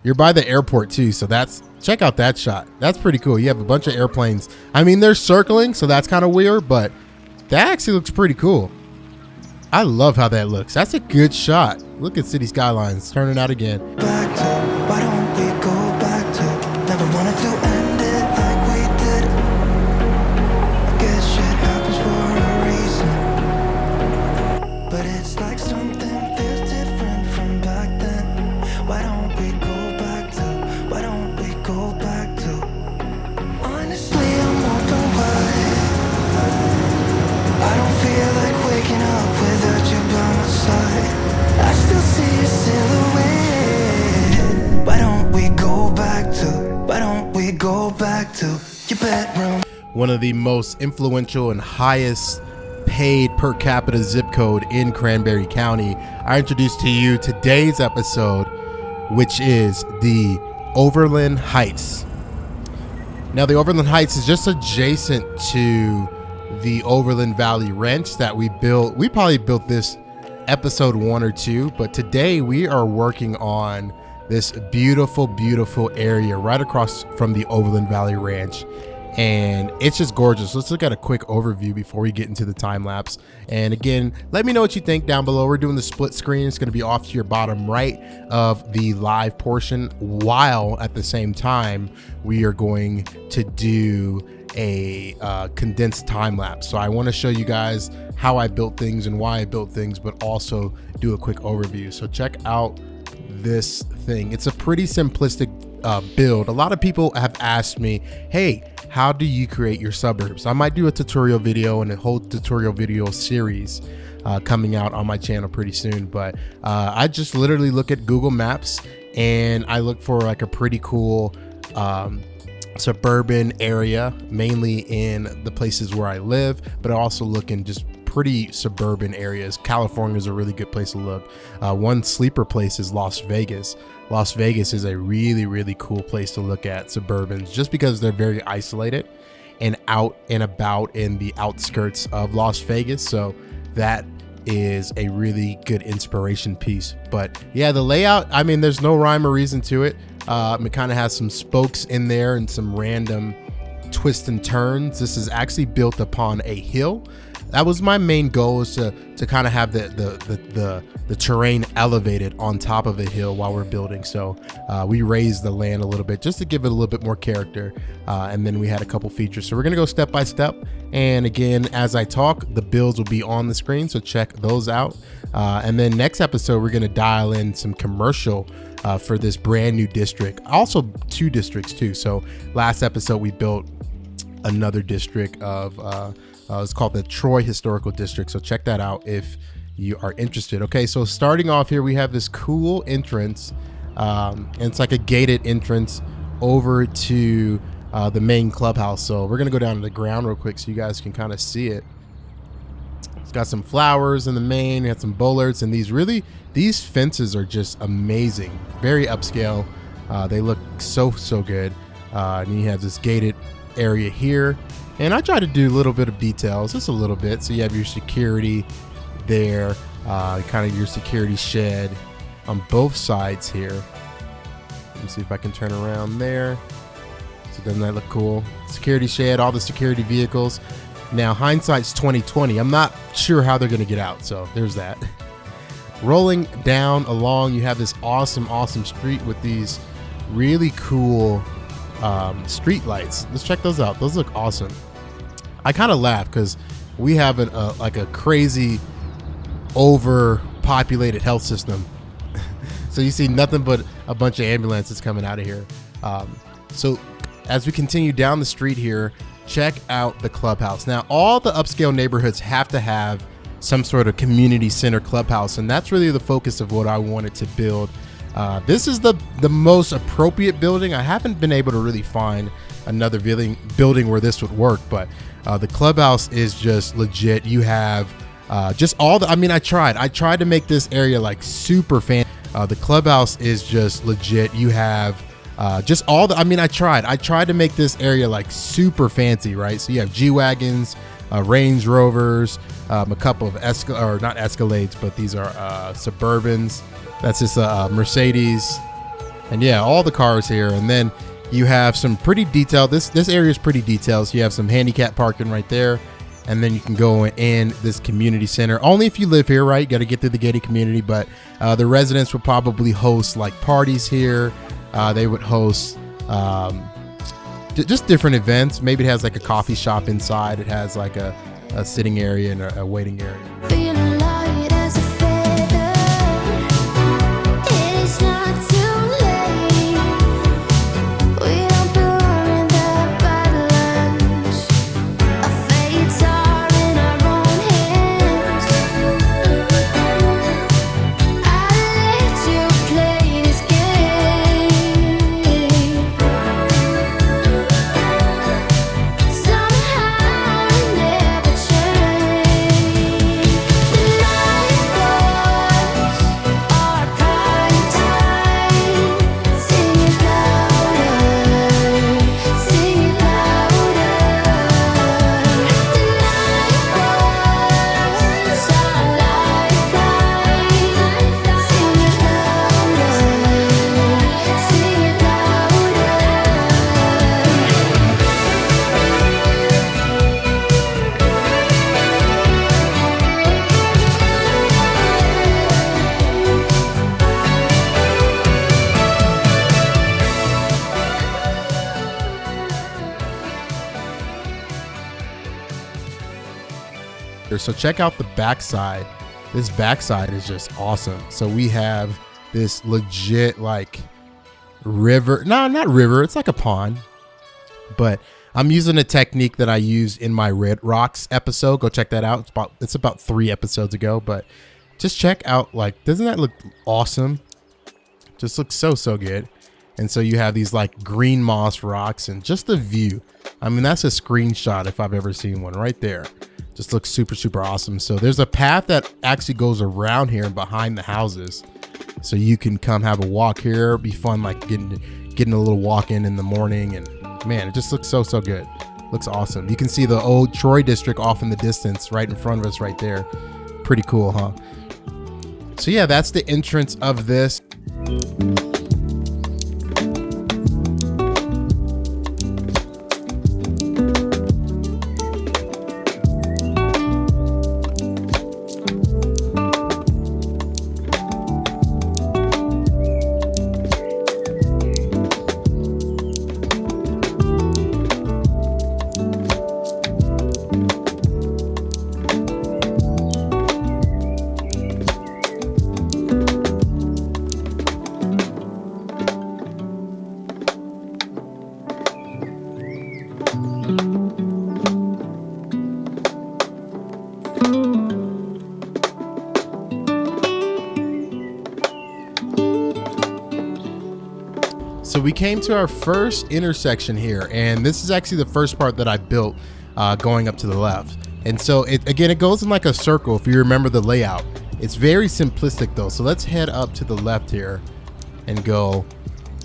You're by the airport too, so check out that shot. That's pretty cool. You have a bunch of airplanes. I mean, they're circling, so that's kind of weird, but that actually looks pretty cool. I love how that looks. That's a good shot. Look at City Skylines turning out again. Back to, why don't we go back to, never wanted to end it like we did. I guess shit happens for a reason, but it's like something feels different from back then. Why don't we go back to, why don't we go back to, honestly I'm open wide. I don't feel like waking up without you by my side. I still see your silhouette. Why don't we go back to, why don't we go back to your bedroom? One of the most influential and highest paid per capita zip code in Cranberry County. I introduce to you today's episode, which is the Overland Heights. Now, the Overland Heights is just adjacent to the Overland Valley Ranch that we built. We probably built this episode 1 or 2, but today we are working on this beautiful, beautiful area right across from the Overland Valley Ranch. And it's just gorgeous. Let's look at a quick overview before we get into the time lapse. And again, let me know what you think down below. We're doing the split screen. It's going to be off to your bottom right of the live portion, while at the same time we are going to do a condensed time lapse. So I want to show you guys how I built things and why I built things, but also do a quick overview. So check out this thing. It's a pretty simplistic build. A lot of people have asked me, hey, how do you create your suburbs? I might do a tutorial video and a whole tutorial video series coming out on my channel pretty soon, but I just literally look at Google Maps and I look for like a pretty cool suburban area, mainly in the places where I live, but I also look in just pretty suburban areas. California is a really good place to look. One sleeper place is Las Vegas. Las Vegas is a really, really cool place to look at suburbans, just because they're very isolated and out and about in the outskirts of Las Vegas. So that is a really good inspiration piece. But yeah, the layout, I mean, there's no rhyme or reason to it. It kind of has some spokes in there and some random twists and turns. This is actually built upon a hill. That was my main goal, is to kind of have the terrain elevated on top of a hill while we're building. So we raised the land a little bit just to give it a little bit more character. And then we had a couple features. So we're gonna go step by step. And again, as I talk, the builds will be on the screen, so check those out. And then next episode, we're gonna dial in some commercial for this brand new district. Also 2 districts too. So last episode we built another district of it's called the Troy Historical District, so check that out if you are interested. Okay, so starting off here, we have this cool entrance, and it's like a gated entrance over to the main clubhouse. So we're gonna go down to the ground real quick so you guys can kind of see it. It's got some flowers in the main, we had some bollards, and these fences are just amazing, very upscale. They look so good. And you have this gated area here, and I try to do a little bit of details, just a little bit. So you have your security there, kind of your security shed on both sides here. Let me see if I can turn around there. So doesn't that look cool? Security shed, all the security vehicles. Now hindsight's 2020. I'm not sure how they're gonna get out, so there's that. Rolling down along, you have this awesome street with these really cool street lights. Let's check those out. Those look awesome. I kind of laugh because we have like a crazy overpopulated health system. So you see nothing but a bunch of ambulances coming out of here. So as we continue down the street here, check out the clubhouse. Now, all the upscale neighborhoods have to have some sort of community center clubhouse, and that's really the focus of what I wanted to build. This is the most appropriate building. I haven't been able to really find another building where this would work, but the clubhouse is just legit. You have just all the, I mean, I tried to make this area like super fancy. The clubhouse is just legit. You have just all the, I mean, I tried to make this area like super fancy, right? So you have G-Wagons, Range Rovers, a couple of not Escalades, but these are Suburbans. That's just Mercedes. And yeah, all the cars here. And then you have some pretty detailed, this area is pretty detailed. So you have some handicap parking right there. And then you can go in this community center. Only if you live here, right? You got to get through the gated community. But the residents will probably host like parties here. They would host just different events. Maybe it has like a coffee shop inside. It has like a sitting area and a waiting area. Feeling light as a feather. It is not too late. We don't belong in the Badlands. Our fates are in our own hands. I let you play this game. Somehow it never changed. The night was our prime time. Sing it louder, sing it louder. The night was our lifeline. Sing it louder, sing it louder. So check out the backside. This backside is just awesome. So we have this legit like river. No, not river. It's like a pond. But I'm using a technique that I used in my Red Rocks episode. Go check that out. It's about 3 episodes ago. But just check out, like, doesn't that look awesome? Just looks so good. And so you have these like green moss rocks and just the view. I mean, that's a screenshot if I've ever seen one right there. Just looks super awesome. So there's a path that actually goes around here and behind the houses. So you can come have a walk here. Be fun, like getting a little walk in the morning. And man, it just looks so good. Looks awesome. You can see the old Troy district off in the distance right in front of us right there. Pretty cool, huh? So yeah, that's the entrance of this. So we came to our first intersection here, and this is actually the first part that I built going up to the left. And so it goes in like a circle if you remember the layout. It's very simplistic though. So let's head up to the left here and go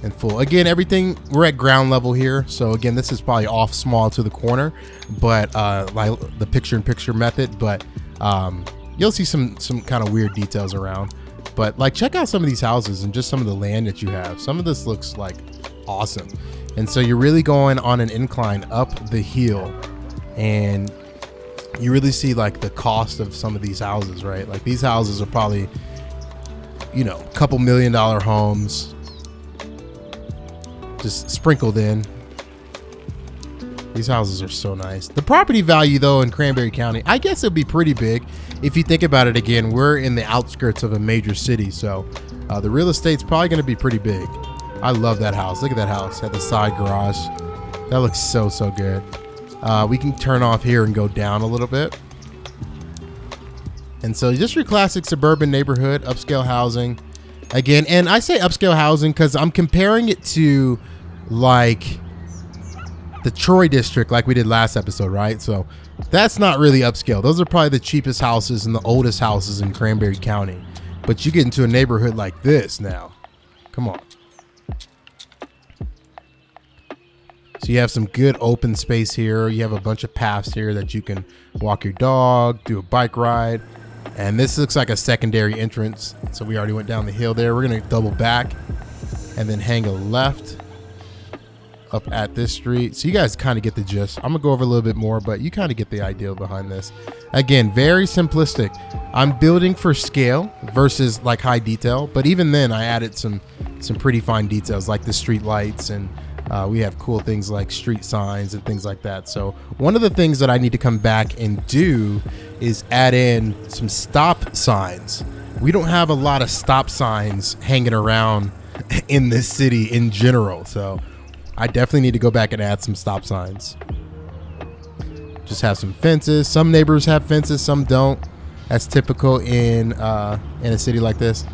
in full. Again, everything, we're at ground level here. So again, this is probably off small to the corner, but like the picture-in-picture method, but you'll see some kind of weird details around. But like, check out some of these houses and just some of the land that you have. Some of this looks like awesome. And so you're really going on an incline up the hill, and you really see like the cost of some of these houses, right? Like these houses are probably, you know, a couple $1 million homes just sprinkled in. These houses are so nice. The property value though in Cranberry County, I guess it'd be pretty big. If you think about it, again, we're in the outskirts of a major city. So the real estate's probably going to be pretty big. I love that house. Look at that house at the side garage. That looks so good. We can turn off here and go down a little bit. And so just your classic suburban neighborhood, upscale housing. Again, and I say upscale housing because I'm comparing it to like the Troy district like we did last episode, right? So that's not really upscale. Those are probably the cheapest houses and the oldest houses in Cranberry County. But you get into a neighborhood like this now. Come on. So you have some good open space here. You have a bunch of paths here that you can walk your dog, do a bike ride. And this looks like a secondary entrance. So we already went down the hill there. We're going to double back. and then hang a left up at this street. So you guys kind of get the gist. I'm gonna go over a little bit more, but you kind of get the idea behind this. Again, very simplistic. I'm building for scale versus like high detail, but even then I added some pretty fine details like the street lights, and we have cool things like street signs and things like that. So one of the things that I need to come back and do is add in some stop signs. We don't have a lot of stop signs hanging around in this city in general, so I definitely need to go back and add some stop signs. Just have some fences. Some neighbors have fences, some don't. That's typical in a city like this.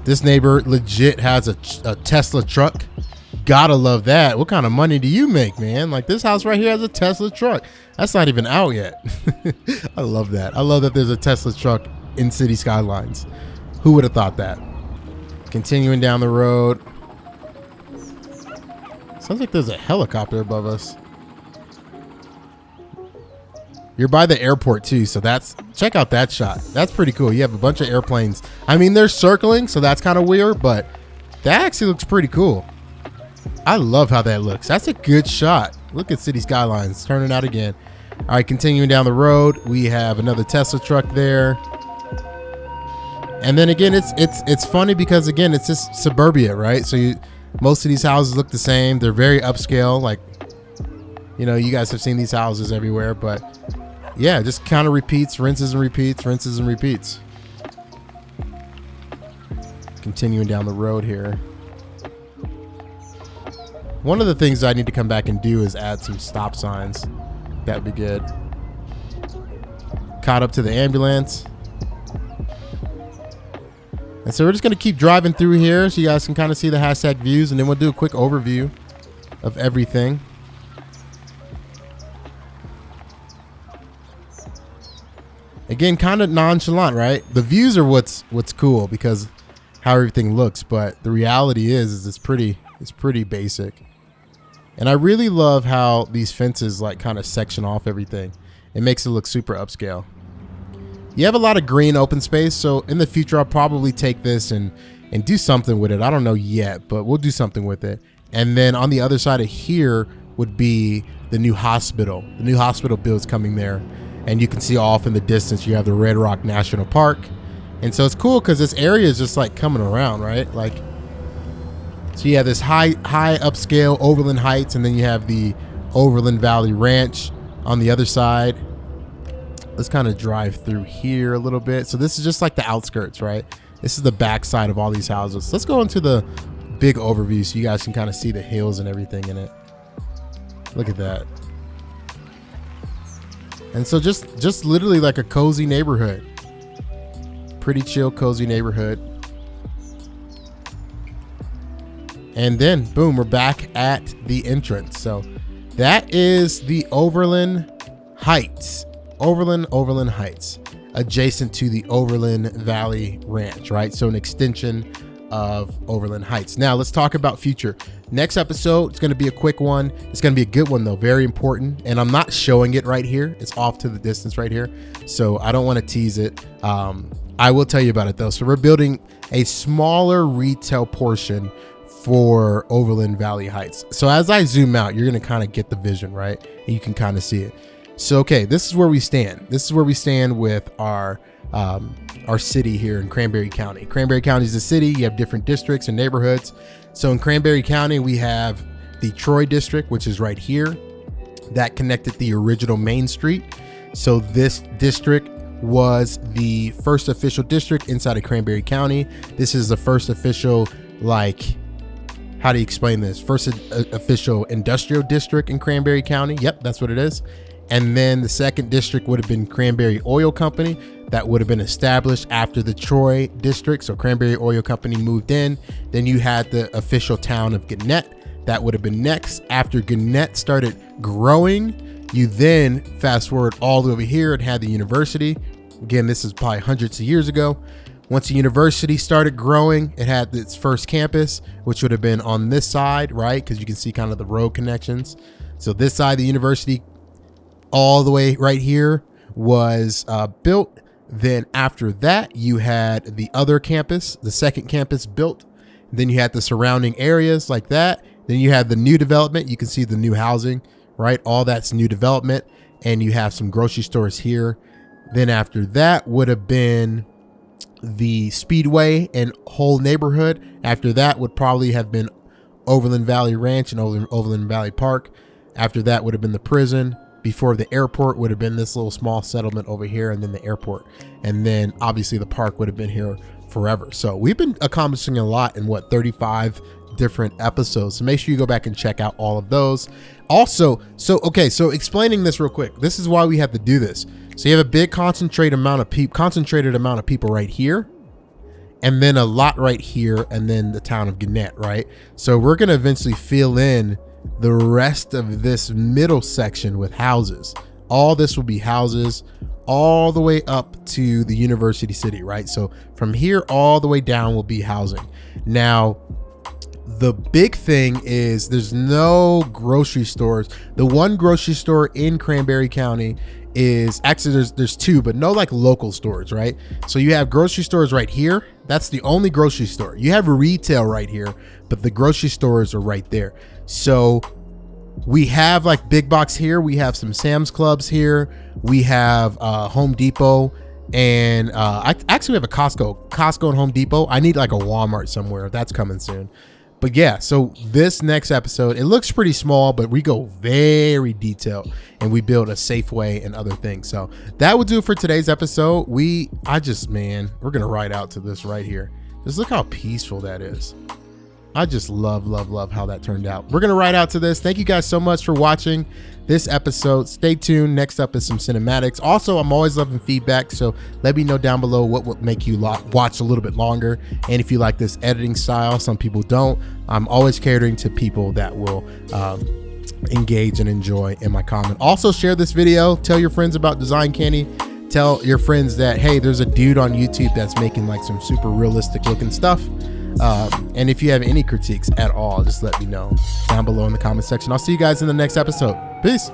This neighbor legit has a Tesla truck. Gotta love that. What kind of money do you make, man? Like, this house right here has a Tesla truck. That's not even out yet. I love that. I love that there's a Tesla truck in city skylines. Who would have thought that? Continuing down the road. Sounds like there's a helicopter above us. You're by the airport too, so check out that shot. That's pretty cool. You have a bunch of airplanes. I mean, they're circling, so that's kind of weird, but that actually looks pretty cool. I love how that looks. That's a good shot. Look at city skylines turning out again. All right, continuing down the road, we have another Tesla truck there. And then again, it's funny because again, it's just suburbia, right? So most of these houses look the same. They're very upscale. Like, you know, you guys have seen these houses everywhere, but yeah, just kind of repeats, rinses and repeats, rinses and repeats. Continuing down the road here. One of the things I need to come back and do is add some stop signs. That'd be good. Caught up to the ambulance. And so we're just going to keep driving through here so you guys can kind of see the hashtag views, and then we'll do a quick overview of everything. Again, kind of nonchalant, right? The views are what's cool because how everything looks, but the reality is it's pretty basic. And I really love how these fences like kind of section off everything. It makes it look super upscale. You have a lot of green open space, so in the future I'll probably take this and do something with it. I don't know yet, but we'll do something with it. And then on the other side of here would be the new hospital. The new hospital build's coming there, and you can see off in the distance you have the Red Rock National Park. And so it's cool because this area is just like coming around, right? Like, so you have this high upscale Overland Heights, and then you have the Overland Valley Ranch on the other side. Let's kind of drive through here a little bit. So this is just like the outskirts, right? This is the back side of all these houses. Let's go into the big overview so you guys can kind of see the hills and everything in it. Look at that. And so just literally like a cozy neighborhood. Pretty chill, cozy neighborhood. And then boom, we're back at the entrance. So that is the Overland Heights. Overland Heights, adjacent to the Overland Valley Ranch, right? So an extension of Overland Heights. Now let's talk about future. Next episode, it's going to be a quick one. It's going to be a good one though, very important. And I'm not showing it right here. It's off to the distance right here. So I don't want to tease it. I will tell you about it though. So we're building a smaller retail portion for Overland Valley Heights. So as I zoom out, you're going to kind of get the vision, right? And you can kind of see it. So, okay, this is where we stand. This is where we stand with our city here in Cranberry County. Cranberry County is a city. You have different districts and neighborhoods. So in Cranberry County, we have the Troy district, which is right here. That connected the original Main Street. So this district was the first official district inside of Cranberry County. This is the first official, like, how do you explain this? First official industrial district in Cranberry County. Yep, that's what it is. And then the second district would have been Cranberry Oil Company. That would have been established after the Troy district. So Cranberry Oil Company moved in. Then you had the official town of Gannett. That would have been next. After Gannett started growing, you then fast forward all the way over here and had the university. Again, this is probably hundreds of years ago. Once the university started growing, it had its first campus, which would have been on this side, right? Because you can see kind of the road connections. So this side, the university, all the way right here was built. Then after that, you had the other campus, the second campus built. Then you had the surrounding areas like that. Then you had the new development. You can see the new housing, right? All that's new development. And you have some grocery stores here. Then after that would have been the Speedway and whole neighborhood. After that would probably have been Overland Valley Ranch and Overland Valley Park. After that would have been the prison. Before the airport would have been this little small settlement over here, and then the airport. And then obviously the park would have been here forever. So we've been accomplishing a lot in 35 different episodes. So make sure you go back and check out all of those. Also, so explaining this real quick. This is why we have to do this. So you have a big concentrated amount of people right here, and then a lot right here, and then the town of Gannett, right? So we're going to eventually fill in the rest of this middle section with houses. All this will be houses all the way up to the University City, right? So from here all the way down will be housing. Now, the big thing is there's no grocery stores. The one grocery store in Cranberry County is actually there's two, but no like local stores, right? So you have grocery stores right here. That's the only grocery store. You have retail right here, but the grocery stores are right there. So we have like big box here. We have some Sam's Clubs here. We have Home Depot, and I actually have a Costco and Home Depot. I need like a Walmart somewhere. That's coming soon. But yeah, so this next episode, it looks pretty small, but we go very detailed and we build a Safeway and other things. So that would do it for today's episode. We're going to ride out to this right here. Just look how peaceful that is. I just love how that turned out. We're going to ride out to this. Thank you guys so much for watching this episode. Stay tuned. Next up is some cinematics. Also, I'm always loving feedback, so let me know down below what would make you watch a little bit longer. And if you like this editing style, some people don't. I'm always catering to people that will engage and enjoy in my comment. Also, share this video. Tell your friends about Design Candy. Tell your friends that, hey, there's a dude on YouTube that's making like some super realistic looking stuff. And if you have any critiques at all, just let me know down below in the comment section. I'll see you guys in the next episode. Peace.